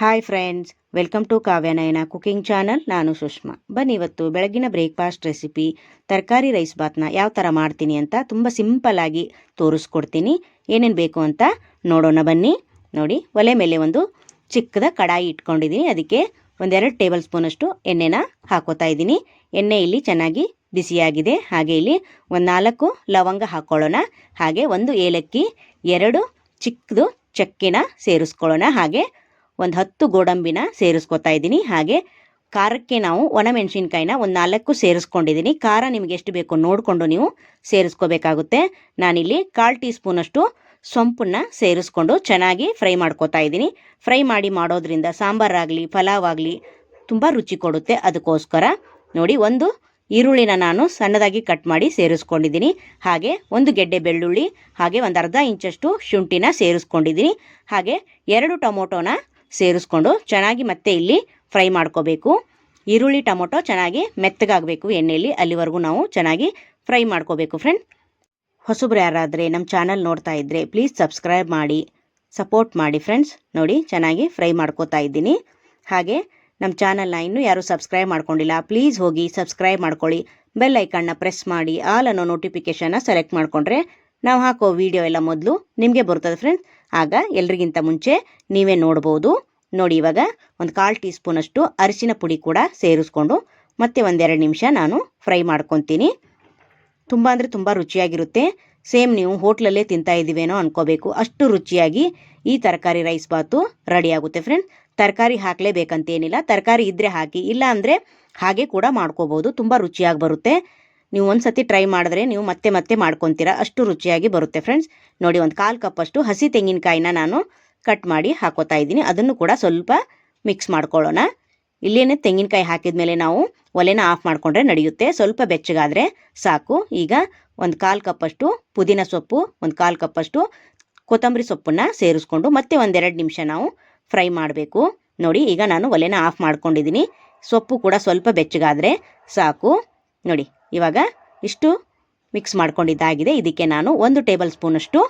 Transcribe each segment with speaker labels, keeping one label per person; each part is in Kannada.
Speaker 1: Hi friends, welcome to Kavyanayana cooking channel. ನಾನು ಸುಷ್ಮಾ. ಬನ್ನಿ ಇವತ್ತು ಬೆಳಗಿನ ಬ್ರೇಕ್ಫಾಸ್ಟ್ ರೆಸಿಪಿ ತರಕಾರಿ ರೈಸ್ ಬಾತ್ನ ಯಾವ ಥರ ಮಾಡ್ತೀನಿ ಅಂತ ತುಂಬ ಸಿಂಪಲ್ ಆಗಿ ತೋರಿಸ್ಕೊಡ್ತೀನಿ. ಏನೇನು ಬೇಕು ಅಂತ ನೋಡೋಣ ಬನ್ನಿ. ನೋಡಿ, ಒಲೆ ಮೇಲೆ ಒಂದು ಚಿಕ್ಕದ ಕಡಾಯಿ ಇಟ್ಕೊಂಡಿದ್ದೀನಿ. ಅದಕ್ಕೆ ಒಂದೆರಡು ಟೇಬಲ್ ಸ್ಪೂನಷ್ಟು ಎಣ್ಣೆನ ಹಾಕೋತಾ ಇದ್ದೀನಿ. ಎಣ್ಣೆ ಇಲ್ಲಿ ಚೆನ್ನಾಗಿ ಬಿಸಿಯಾಗಿದೆ. ಹಾಗೆ ಇಲ್ಲಿ ಒಂದು 4 ಲವಂಗ ಹಾಕ್ಕೊಳ್ಳೋಣ. ಹಾಗೆ ಒಂದು ಏಲಕ್ಕಿ, 2 ಚಿಕ್ಕದು ಚಕ್ಕೆನ ಸೇರಿಸ್ಕೊಳ್ಳೋಣ. ಹಾಗೆ ಒಂದು 10 ಗೋಡಂಬಿನ ಸೇರಿಸ್ಕೊತಾ ಇದ್ದೀನಿ. ಹಾಗೆ ಖಾರಕ್ಕೆ ನಾವು ಒಣಮೆಣಸಿನ್ಕಾಯಿನ ಒಂದು 4 ಸೇರಿಸ್ಕೊಂಡಿದ್ದೀನಿ. ಖಾರ ನಿಮಗೆ ಎಷ್ಟು ಬೇಕೋ ನೋಡಿಕೊಂಡು ನೀವು ಸೇರಿಸ್ಕೋಬೇಕಾಗುತ್ತೆ. ನಾನಿಲ್ಲಿ 1/4 ಟೀ ಸ್ಪೂನಷ್ಟು ಸೊಂಪನ್ನ ಸೇರಿಸ್ಕೊಂಡು ಚೆನ್ನಾಗಿ ಫ್ರೈ ಮಾಡ್ಕೋತಾ ಇದ್ದೀನಿ. ಫ್ರೈ ಮಾಡೋದ್ರಿಂದ ಸಾಂಬಾರಾಗಲಿ ಪಲಾವ್ ಆಗಲಿ ತುಂಬ ರುಚಿ ಕೊಡುತ್ತೆ. ಅದಕ್ಕೋಸ್ಕರ ನೋಡಿ, ಒಂದು ಈರುಳ್ಳಿನ ನಾನು ಸಣ್ಣದಾಗಿ ಕಟ್ ಮಾಡಿ ಸೇರಿಸ್ಕೊಂಡಿದ್ದೀನಿ. ಹಾಗೆ ಒಂದು ಗೆಡ್ಡೆ ಬೆಳ್ಳುಳ್ಳಿ, ಹಾಗೆ ಒಂದು ಅರ್ಧ ಇಂಚಷ್ಟು ಶುಂಠಿನ ಸೇರಿಸ್ಕೊಂಡಿದ್ದೀನಿ. ಹಾಗೆ 2 ಟೊಮೊಟೊನ ಸೇರಿಸ್ಕೊಂಡು ಚೆನ್ನಾಗಿ ಮತ್ತೆ ಇಲ್ಲಿ ಫ್ರೈ ಮಾಡ್ಕೋಬೇಕು. ಈರುಳ್ಳಿ ಟೊಮೊಟೊ ಚೆನ್ನಾಗಿ ಮೆತ್ತಗಾಗಬೇಕು ಎಣ್ಣೆಯಲ್ಲಿ, ಅಲ್ಲಿವರೆಗೂ ನಾವು ಚೆನ್ನಾಗಿ ಫ್ರೈ ಮಾಡ್ಕೋಬೇಕು. ಫ್ರೆಂಡ್, ಹೊಸಬ್ರು ಯಾರಾದರೆ ನಮ್ಮ ಚಾನಲ್ ನೋಡ್ತಾ ಇದ್ದರೆ ಪ್ಲೀಸ್ ಸಬ್ಸ್ಕ್ರೈಬ್ ಮಾಡಿ ಸಪೋರ್ಟ್ ಮಾಡಿ. ಫ್ರೆಂಡ್ಸ್, ನೋಡಿ ಚೆನ್ನಾಗಿ ಫ್ರೈ ಮಾಡ್ಕೋತಾ ಇದ್ದೀನಿ. ಹಾಗೆ ನಮ್ಮ ಚಾನಲ್ನ ಇನ್ನೂ ಯಾರು ಸಬ್ಸ್ಕ್ರೈಬ್ ಮಾಡ್ಕೊಂಡಿಲ್ಲ, ಪ್ಲೀಸ್ ಹೋಗಿ ಸಬ್ಸ್ಕ್ರೈಬ್ ಮಾಡ್ಕೊಳ್ಳಿ. ಬೆಲ್ ಐಕನ್ನ ಪ್ರೆಸ್ ಮಾಡಿ ಆಲ್ ಅನ್ನೋ ನೋಟಿಫಿಕೇಷನ್ನ ಸೆಲೆಕ್ಟ್ ಮಾಡಿಕೊಂಡ್ರೆ ನಾವು ಹಾಕೋ ವಿಡಿಯೋ ಎಲ್ಲ ಮೊದಲು ನಿಮಗೆ ಬರ್ತದೆ. ಫ್ರೆಂಡ್ಸ್, ಆಗ ಎಲ್ರಿಗಿಂತ ಮುಂಚೆ ನೀವೇ ನೋಡ್ಬೋದು. ನೋಡಿ, ಇವಾಗ ಒಂದು 1/4 ಟೀ ಸ್ಪೂನಷ್ಟು ಅರಿಶಿನ ಪುಡಿ ಕೂಡ ಸೇರಿಸ್ಕೊಂಡು ಮತ್ತೆ 1-2 ನಿಮಿಷ ನಾನು ಫ್ರೈ ಮಾಡ್ಕೊತೀನಿ. ತುಂಬ ಅಂದರೆ ತುಂಬ ರುಚಿಯಾಗಿರುತ್ತೆ. ಸೇಮ್ ನೀವು ಹೋಟ್ಲಲ್ಲೇ ತಿಂತಾ ಇದ್ದೀವೇನೋ ಅನ್ಕೋಬೇಕು, ಅಷ್ಟು ರುಚಿಯಾಗಿ ಈ ತರಕಾರಿ ರೈಸ್ ಬಾತು ರೆಡಿ ಆಗುತ್ತೆ. ಫ್ರೆಂಡ್ಸ್, ತರಕಾರಿ ಹಾಕಲೇಬೇಕಂತೇನಿಲ್ಲ. ತರಕಾರಿ ಇದ್ದರೆ ಹಾಕಿ, ಇಲ್ಲ ಅಂದರೆ ಹಾಗೆ ಕೂಡ ಮಾಡ್ಕೋಬೋದು. ತುಂಬ ರುಚಿಯಾಗಿ ಬರುತ್ತೆ. ನೀವು ಒಂದು ಸತಿ ಟ್ರೈ ಮಾಡಿದ್ರೆ ನೀವು ಮತ್ತೆ ಮತ್ತೆ ಮಾಡ್ಕೊತೀರಾ, ಅಷ್ಟು ರುಚಿಯಾಗಿ ಬರುತ್ತೆ. ಫ್ರೆಂಡ್ಸ್, ನೋಡಿ, ಒಂದು 1/4 ಕಪ್ಪಷ್ಟು ಹಸಿ ತೆಂಗಿನಕಾಯಿನ ನಾನು ಕಟ್ ಮಾಡಿ ಹಾಕೋತಾ ಇದ್ದೀನಿ. ಅದನ್ನು ಕೂಡ ಸ್ವಲ್ಪ ಮಿಕ್ಸ್ ಮಾಡ್ಕೊಳ್ಳೋಣ. ಇಲ್ಲೇನೆ ತೆಂಗಿನಕಾಯಿ ಹಾಕಿದ ಮೇಲೆ ನಾವು ಒಲೆನ ಆಫ್ ಮಾಡಿಕೊಂಡ್ರೆ ನಡೆಯುತ್ತೆ. ಸ್ವಲ್ಪ ಬೆಚ್ಚಗಾದರೆ ಸಾಕು. ಈಗ ಒಂದು 1/4 ಕಪ್ಪಷ್ಟು ಪುದೀನ ಸೊಪ್ಪು, ಒಂದು 1/4 ಕಪ್ಪಷ್ಟು ಕೊತ್ತಂಬರಿ ಸೊಪ್ಪನ್ನು ಸೇರಿಸ್ಕೊಂಡು ಮತ್ತೆ 1-2 ನಿಮಿಷ ನಾವು ಫ್ರೈ ಮಾಡಬೇಕು. ನೋಡಿ, ಈಗ ನಾನು ಒಲೆನ ಆಫ್ ಮಾಡ್ಕೊಂಡಿದ್ದೀನಿ. ಸೊಪ್ಪು ಕೂಡ ಸ್ವಲ್ಪ ಬೆಚ್ಚಗಾದರೆ ಸಾಕು. ನೋಡಿ, ಇವಾಗ ಇಷ್ಟು ಮಿಕ್ಸ್ ಮಾಡ್ಕೊಂಡಿದ್ದಾಗಿದೆ. ಇದಕ್ಕೆ ನಾನು 1 ಟೇಬಲ್ ಸ್ಪೂನಷ್ಟು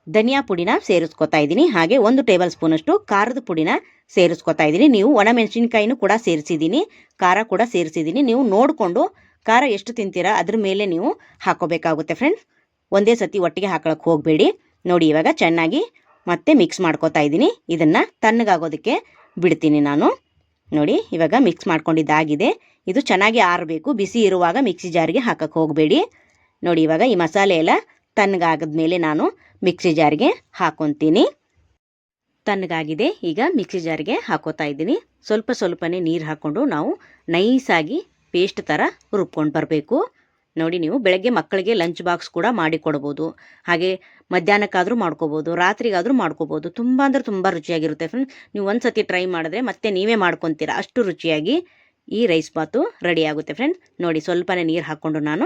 Speaker 1: ಧನಿಯಾ ಪುಡಿನ ಸೇರಿಸ್ಕೊತಾ ಇದ್ದೀನಿ. ಹಾಗೆ 1 ಟೇಬಲ್ ಸ್ಪೂನಷ್ಟು ಖಾರದ ಪುಡಿನ ಸೇರಿಸ್ಕೊತಾ ಇದ್ದೀನಿ. ನೀವು ಒಣಮೆಣಸಿನ್ಕಾಯಿನೂ ಕೂಡ ಸೇರಿಸಿದ್ದೀನಿ, ಖಾರ ಕೂಡ ಸೇರಿಸಿದ್ದೀನಿ. ನೀವು ನೋಡಿಕೊಂಡು ಖಾರ ಎಷ್ಟು ತಿಂತೀರಾ ಅದ್ರ ಮೇಲೆ ನೀವು ಹಾಕೋಬೇಕಾಗುತ್ತೆ. ಫ್ರೆಂಡ್ಸ್, ಒಂದೇ ಸತಿ ಒಟ್ಟಿಗೆ ಹಾಕೊಳ್ಳೋಕೆ ಹೋಗಬೇಡಿ. ನೋಡಿ, ಇವಾಗ ಚೆನ್ನಾಗಿ ಮತ್ತೆ ಮಿಕ್ಸ್ ಮಾಡ್ಕೋತಾ ಇದ್ದೀನಿ. ಇದನ್ನು ತಣ್ಣಗಾಗೋದಕ್ಕೆ ಬಿಡ್ತೀನಿ ನಾನು. ನೋಡಿ, ಇವಾಗ ಮಿಕ್ಸ್ ಮಾಡ್ಕೊಂಡಿದ್ದಾಗಿದೆ. ಇದು ಚೆನ್ನಾಗಿ ಆರಬೇಕು. ಬಿಸಿ ಇರುವಾಗ ಮಿಕ್ಸಿ ಜಾರಿಗೆ ಹಾಕಕ್ಕೆ ಹೋಗಬೇಡಿ. ನೋಡಿ, ಇವಾಗ ಈ ಮಸಾಲೆ ಎಲ್ಲ ತಣ್ಣಗಾಗದ್ಮೇಲೆ ನಾನು ಮಿಕ್ಸಿ ಜಾರಿಗೆ ಹಾಕೊತೀನಿ. ತಣ್ಣಗಾಗಿದೆ. ಈಗ ಮಿಕ್ಸಿ ಜಾರಿಗೆ ಹಾಕೋತಾ ಇದ್ದೀನಿ. ಸ್ವಲ್ಪ ಸ್ವಲ್ಪನೇ ನೀರು ಹಾಕ್ಕೊಂಡು ನಾವು ನೈಸಾಗಿ ಪೇಸ್ಟ್ ಥರ ರುಬ್ಕೊಂಡು ಬರಬೇಕು. ನೋಡಿ, ನೀವು ಬೆಳಗ್ಗೆ ಮಕ್ಕಳಿಗೆ ಲಂಚ್ ಬಾಕ್ಸ್ ಕೂಡ ಮಾಡಿ ಕೊಡ್ಬೋದು. ಹಾಗೆ ಮಧ್ಯಾಹ್ನಕ್ಕಾದರೂ ಮಾಡ್ಕೋಬೋದು, ರಾತ್ರಿಗಾದರೂ ಮಾಡ್ಕೋಬೋದು. ತುಂಬ ಅಂದರೆ ತುಂಬ ರುಚಿಯಾಗಿರುತ್ತೆ. ಫ್ರೆಂಡ್ಸ್, ನೀವು ಒಂದು ಸತಿ ಟ್ರೈ ಮಾಡಿದ್ರೆ ಮತ್ತೆ ನೀವೇ ಮಾಡ್ಕೊತೀರಾ, ಅಷ್ಟು ರುಚಿಯಾಗಿ ಈ ರೈಸ್ ಬಾತು ರೆಡಿ ಆಗುತ್ತೆ. ಫ್ರೆಂಡ್ಸ್, ನೋಡಿ, ಸ್ವಲ್ಪನೇ ನೀರು ಹಾಕ್ಕೊಂಡು ನಾನು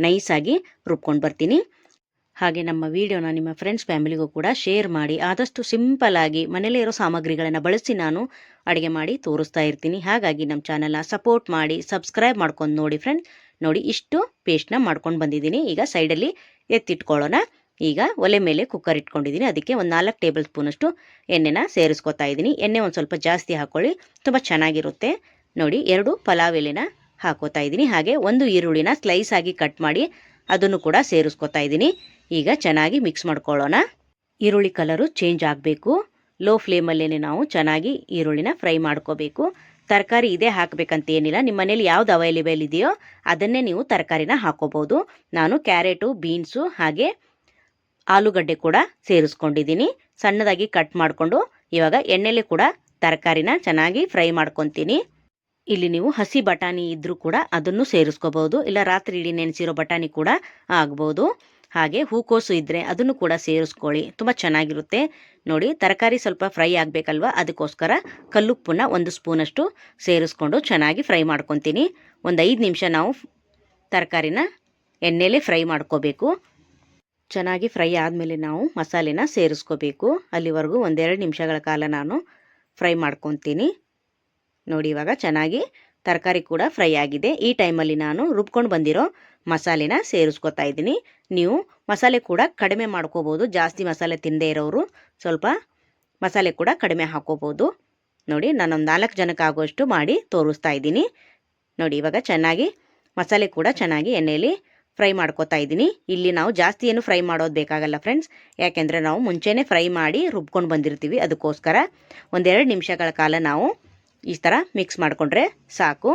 Speaker 1: ನೈಸಾಗಿ ರುಬ್ಕೊಂಡು ಬರ್ತೀನಿ. ಹಾಗೆ ನಮ್ಮ ವಿಡಿಯೋನ ನಿಮ್ಮ ಫ್ರೆಂಡ್ಸ್ ಫ್ಯಾಮಿಲಿಗೂ ಕೂಡ ಶೇರ್ ಮಾಡಿ. ಆದಷ್ಟು ಸಿಂಪಲ್ಲಾಗಿ ಮನೇಲೇ ಇರೋ ಸಾಮಗ್ರಿಗಳನ್ನು ಬಳಸಿ ನಾನು ಅಡುಗೆ ಮಾಡಿ ತೋರಿಸ್ತಾ ಇರ್ತೀನಿ. ಹಾಗಾಗಿ ನಮ್ಮ ಚಾನಲ್ನ ಸಪೋರ್ಟ್ ಮಾಡಿ ಸಬ್ಸ್ಕ್ರೈಬ್ ಮಾಡ್ಕೊಂಡು ನೋಡಿ. ಫ್ರೆಂಡ್ಸ್, ನೋಡಿ, ಇಷ್ಟು ಪೇಸ್ಟ್ನ ಮಾಡ್ಕೊಂಡು ಬಂದಿದ್ದೀನಿ. ಈಗ ಸೈಡಲ್ಲಿ ಎತ್ತಿಟ್ಕೊಳ್ಳೋಣ. ಈಗ ಒಲೆ ಮೇಲೆ ಕುಕ್ಕರ್ ಇಟ್ಕೊಂಡಿದ್ದೀನಿ. ಅದಕ್ಕೆ ಒಂದು 4 ಟೇಬಲ್ ಸ್ಪೂನಷ್ಟು ಎಣ್ಣೆನ ಸೇರಿಸ್ಕೊತಾ ಇದ್ದೀನಿ. ಎಣ್ಣೆ ಒಂದು ಸ್ವಲ್ಪ ಜಾಸ್ತಿ ಹಾಕ್ಕೊಳ್ಳಿ, ತುಂಬ ಚೆನ್ನಾಗಿರುತ್ತೆ. ನೋಡಿ, 2 ಪಲಾವ್ ಎಲೆನ ಹಾಕೋತಾ ಇದ್ದೀನಿ. ಹಾಗೆ 1 ಈರುಳ್ಳಿನ ಸ್ಲೈಸ್ ಆಗಿ ಕಟ್ ಮಾಡಿ ಅದನ್ನು ಕೂಡ ಸೇರಿಸ್ಕೊತಾ ಇದ್ದೀನಿ. ಈಗ ಚೆನ್ನಾಗಿ ಮಿಕ್ಸ್ ಮಾಡ್ಕೊಳ್ಳೋಣ. ಈರುಳ್ಳಿ ಕಲರು ಚೇಂಜ್ ಆಗಬೇಕು. ಲೋ ಫ್ಲೇಮಲ್ಲೇ ನಾವು ಚೆನ್ನಾಗಿ ಈರುಳ್ಳಿನ ಫ್ರೈ ಮಾಡ್ಕೋಬೇಕು. ತರಕಾರಿ ಇದೇ ಹಾಕಬೇಕಂತ ಏನಿಲ್ಲ. ನಿಮ್ಮ ಮನೇಲಿ ಯಾವ್ದು ಅವೈಲೇಬಲ್ ಇದೆಯೋ ಅದನ್ನೇ ನೀವು ತರಕಾರಿನ ಹಾಕೋಬೋದು. ನಾನು ಕ್ಯಾರೆಟು, ಬೀನ್ಸು ಹಾಗೆ ಆಲೂಗಡ್ಡೆ ಕೂಡ ಸೇರಿಸ್ಕೊಂಡಿದ್ದೀನಿ. ಸಣ್ಣದಾಗಿ ಕಟ್ ಮಾಡಿಕೊಂಡು ಇವಾಗ ಎಣ್ಣೆಲೆ ಕೂಡ ತರಕಾರಿನ ಚೆನ್ನಾಗಿ ಫ್ರೈ ಮಾಡ್ಕೊತೀನಿ. ಇಲ್ಲಿ ನೀವು ಹಸಿ ಬಟಾಣಿ ಇದ್ದರೂ ಕೂಡ ಅದನ್ನು ಸೇರಿಸ್ಕೋಬೋದು, ಇಲ್ಲ ರಾತ್ರಿ ಇಡೀ ನೆನೆಸಿರೋ ಬಟಾಣಿ ಕೂಡ ಆಗ್ಬೋದು. ಹಾಗೆ ಹೂಕೋಸು ಇದ್ದರೆ ಅದನ್ನು ಕೂಡ ಸೇರಿಸ್ಕೊಳ್ಳಿ, ತುಂಬ ಚೆನ್ನಾಗಿರುತ್ತೆ. ನೋಡಿ, ತರಕಾರಿ ಸ್ವಲ್ಪ ಫ್ರೈ ಆಗಬೇಕಲ್ವ, ಅದಕ್ಕೋಸ್ಕರ ಕಲ್ಲುಪ್ಪನ್ನ 1 ಸ್ಪೂನಷ್ಟು ಸೇರಿಸ್ಕೊಂಡು ಚೆನ್ನಾಗಿ ಫ್ರೈ ಮಾಡ್ಕೊತೀನಿ. ಒಂದು 5 ನಿಮಿಷ ನಾವು ತರಕಾರಿನ ಎಣ್ಣೆಲೇ ಫ್ರೈ ಮಾಡ್ಕೋಬೇಕು. ಚೆನ್ನಾಗಿ ಫ್ರೈ ಆದಮೇಲೆ ನಾವು ಮಸಾಲೆನ ಸೇರಿಸ್ಕೋಬೇಕು. ಅಲ್ಲಿವರೆಗೂ 1-2 ನಿಮಿಷಗಳ ಕಾಲ ನಾನು ಫ್ರೈ ಮಾಡ್ಕೊತೀನಿ. ನೋಡಿ, ಇವಾಗ ಚೆನ್ನಾಗಿ ತರಕಾರಿ ಕೂಡ ಫ್ರೈ ಆಗಿದೆ. ಈ ಟೈಮಲ್ಲಿ ನಾನು ರುಬ್ಕೊಂಡು ಬಂದಿರೋ ಮಸಾಲೆನ ಸೇರಿಸ್ಕೊತಾ ಇದ್ದೀನಿ. ನೀವು ಮಸಾಲೆ ಕೂಡ ಕಡಿಮೆ ಮಾಡ್ಕೋಬೋದು. ಜಾಸ್ತಿ ಮಸಾಲೆ ತಿನ್ನದೇ ಇರೋರು ಸ್ವಲ್ಪ ಮಸಾಲೆ ಕೂಡ ಕಡಿಮೆ ಹಾಕೋಬೋದು. ನೋಡಿ ನಾನೊಂದು 4 ಜನಕ್ಕೆ ಆಗುವಷ್ಟು ಮಾಡಿ ತೋರಿಸ್ತಾ ಇದ್ದೀನಿ. ನೋಡಿ ಇವಾಗ ಚೆನ್ನಾಗಿ ಮಸಾಲೆ ಕೂಡ ಚೆನ್ನಾಗಿ ಎಣ್ಣೆಯಲ್ಲಿ ಫ್ರೈ ಮಾಡ್ಕೋತಾ ಇದ್ದೀನಿ. ಇಲ್ಲಿ ನಾವು ಜಾಸ್ತಿ ಏನು ಫ್ರೈ ಮಾಡೋದು ಬೇಕಾಗಲ್ಲ ಫ್ರೆಂಡ್ಸ್, ಯಾಕೆಂದರೆ ನಾವು ಮುಂಚೆನೇ ಫ್ರೈ ಮಾಡಿ ರುಬ್ಕೊಂಡು ಬಂದಿರ್ತೀವಿ. ಅದಕ್ಕೋಸ್ಕರ 1-2 ನಿಮಿಷಗಳ ಕಾಲ ನಾವು ಈ ಥರ ಮಿಕ್ಸ್ ಮಾಡಿಕೊಂಡ್ರೆ ಸಾಕು.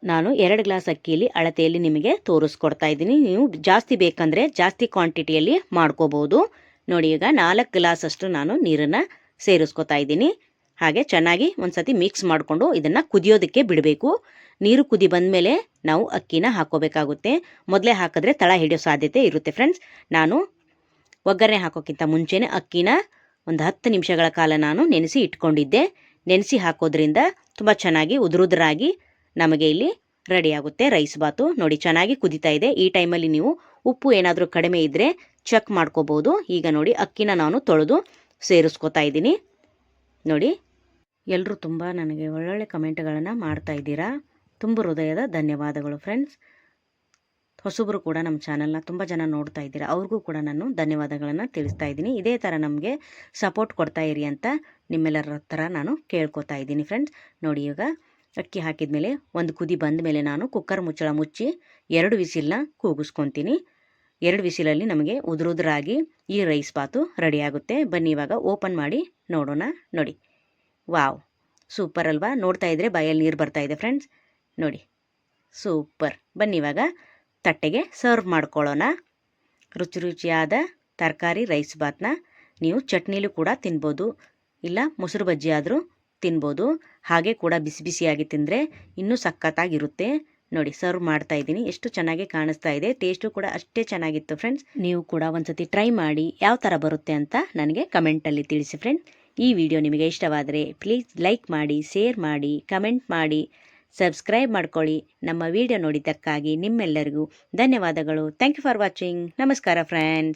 Speaker 1: ನಾನು 2 ಗ್ಲಾಸ್ ಅಕ್ಕಿಯಲ್ಲಿ ಅಳತೆಯಲ್ಲಿ ನಿಮಗೆ ತೋರಿಸ್ಕೊಡ್ತಾ ಇದ್ದೀನಿ. ನೀವು ಜಾಸ್ತಿ ಬೇಕಂದರೆ ಜಾಸ್ತಿ ಕ್ವಾಂಟಿಟಿಯಲ್ಲಿ ಮಾಡ್ಕೋಬೋದು. ನೋಡಿ ಈಗ 4 ಗ್ಲಾಸ್ ಅಷ್ಟು ನಾನು ನೀರನ್ನು ಸೇರಿಸ್ಕೊತಾ ಇದ್ದೀನಿ. ಹಾಗೆ ಚೆನ್ನಾಗಿ ಒಂದು ಸತಿ ಮಿಕ್ಸ್ ಮಾಡಿಕೊಂಡು ಇದನ್ನು ಕುದಿಯೋದಕ್ಕೆ ಬಿಡಬೇಕು. ನೀರು ಕುದಿ ಬಂದಮೇಲೆ ನಾವು ಅಕ್ಕಿನ ಹಾಕ್ಕೋಬೇಕಾಗುತ್ತೆ. ಮೊದಲೇ ಹಾಕಿದ್ರೆ ತಳ ಹಿಡಿಯೋ ಸಾಧ್ಯತೆ ಇರುತ್ತೆ ಫ್ರೆಂಡ್ಸ್. ನಾನು ಒಗ್ಗರಣೆ ಹಾಕೋಕ್ಕಿಂತ ಮುಂಚೆನೇ ಅಕ್ಕಿನ ಒಂದು 10 ನಿಮಿಷಗಳ ಕಾಲ ನಾನು ನೆನೆಸಿ ಇಟ್ಕೊಂಡಿದ್ದೆ. ನೆನೆಸಿ ಹಾಕೋದ್ರಿಂದ ತುಂಬ ಚೆನ್ನಾಗಿ ಉದುರುದ್ರಾಗಿ ನಮಗೆ ಇಲ್ಲಿ ರೆಡಿ ಆಗುತ್ತೆ ರೈಸ್ ಬಾತು. ನೋಡಿ ಚೆನ್ನಾಗಿ ಕುದೀತಾ ಇದೆ. ಈ ಟೈಮಲ್ಲಿ ನೀವು ಉಪ್ಪು ಏನಾದರೂ ಕಡಿಮೆ ಇದ್ದರೆ ಚೆಕ್ ಮಾಡ್ಕೋಬೋದು. ಈಗ ನೋಡಿ ಅಕ್ಕಿನ ನಾನು ತೊಳೆದು ಸೇರಿಸ್ಕೊತಾ ಇದ್ದೀನಿ. ನೋಡಿ ಎಲ್ಲರೂ ತುಂಬ ನನಗೆ ಒಳ್ಳೊಳ್ಳೆ ಕಮೆಂಟ್ಗಳನ್ನು ಮಾಡ್ತಾ ಇದ್ದೀರಾ. ತುಂಬ ಹೃದಯದ ಧನ್ಯವಾದಗಳು ಫ್ರೆಂಡ್ಸ್. ಹೊಸಬರು ಕೂಡ ನಮ್ಮ ಚಾನಲ್ನ ತುಂಬ ಜನ ನೋಡ್ತಾ ಇದ್ದೀರಾ, ಅವ್ರಿಗೂ ಕೂಡ ನಾನು ಧನ್ಯವಾದಗಳನ್ನು ತಿಳಿಸ್ತಾ ಇದ್ದೀನಿ. ಇದೇ ಥರ ನಮಗೆ ಸಪೋರ್ಟ್ ಕೊಡ್ತಾ ಇರಿ ಅಂತ ನಿಮ್ಮೆಲ್ಲರ ಹತ್ರ ನಾನು ಕೇಳ್ಕೊತಾ ಇದ್ದೀನಿ ಫ್ರೆಂಡ್ಸ್. ನೋಡಿ ಈಗ ಅಕ್ಕಿ ಹಾಕಿದ ಮೇಲೆ ಒಂದು ಕುದಿ ಬಂದ ಮೇಲೆ ನಾನು ಕುಕ್ಕರ್ ಮುಚ್ಚಳ ಮುಚ್ಚಿ 2 ವಿಸಿಲ್ನ ಕೂಗಿಸ್ಕೊತೀನಿ. 2 ವಿಸಿಲಲ್ಲಿ ನಮಗೆ ಉದುರಾಗಿ ಈ ರೈಸ್ ಬಾತು ರೆಡಿಯಾಗುತ್ತೆ. ಬನ್ನಿ ಇವಾಗ ಓಪನ್ ಮಾಡಿ ನೋಡೋಣ. ನೋಡಿ ವಾವ್, ಸೂಪರ್ ಅಲ್ವಾ? ನೋಡ್ತಾ ಇದ್ದರೆ ಬಾಯಲ್ಲಿ ನೀರು ಬರ್ತಾ ಇದೆ ಫ್ರೆಂಡ್ಸ್. ನೋಡಿ ಸೂಪರ್. ಬನ್ನಿ ಇವಾಗ ತಟ್ಟೆಗೆ ಸರ್ವ್ ಮಾಡ್ಕೊಳ್ಳೋಣ. ರುಚಿ ರುಚಿಯಾದ ತರಕಾರಿ ರೈಸ್ ಬಾತ್ನ ನೀವು ಚಟ್ನಿಲೂ ಕೂಡ ತಿನ್ಬೋದು, ಇಲ್ಲ ಮೊಸರು ಬಜ್ಜಿ ಆದರೂ ತಿನ್ಬೋದು. ಹಾಗೆ ಕೂಡ ಬಿಸಿ ಬಿಸಿಯಾಗಿ ತಿಂದರೆ ಇನ್ನೂ ಸಖತ್ತಾಗಿರುತ್ತೆ. ನೋಡಿ ಸರ್ವ್ ಮಾಡ್ತಾ ಇದ್ದೀನಿ. ಎಷ್ಟು ಚೆನ್ನಾಗಿ ಕಾಣಿಸ್ತಾ ಇದೆ. ಟೇಸ್ಟು ಕೂಡ ಅಷ್ಟೇ ಚೆನ್ನಾಗಿತ್ತು ಫ್ರೆಂಡ್ಸ್. ನೀವು ಕೂಡ ಒಂದ್ಸತಿ ಟ್ರೈ ಮಾಡಿ ಯಾವ ಥರ ಬರುತ್ತೆ ಅಂತ ನನಗೆ ಕಮೆಂಟಲ್ಲಿ ತಿಳಿಸಿ ಫ್ರೆಂಡ್ಸ್. ಈ ವಿಡಿಯೋ ನಿಮಗೆ ಇಷ್ಟವಾದರೆ ಪ್ಲೀಸ್ ಲೈಕ್ ಮಾಡಿ, ಶೇರ್ ಮಾಡಿ, ಕಮೆಂಟ್ ಮಾಡಿ, ಸಬ್ಸ್ಕ್ರೈಬ್ ಮಾಡ್ಕೊಳ್ಳಿ. ನಮ್ಮ ವಿಡಿಯೋ ನೋಡಿದ್ದಕ್ಕಾಗಿ ನಿಮ್ಮೆಲ್ಲರಿಗೂ ಧನ್ಯವಾದಗಳು. Thank you for watching. ನಮಸ್ಕಾರ ಫ್ರೆಂಡ್ಸ್.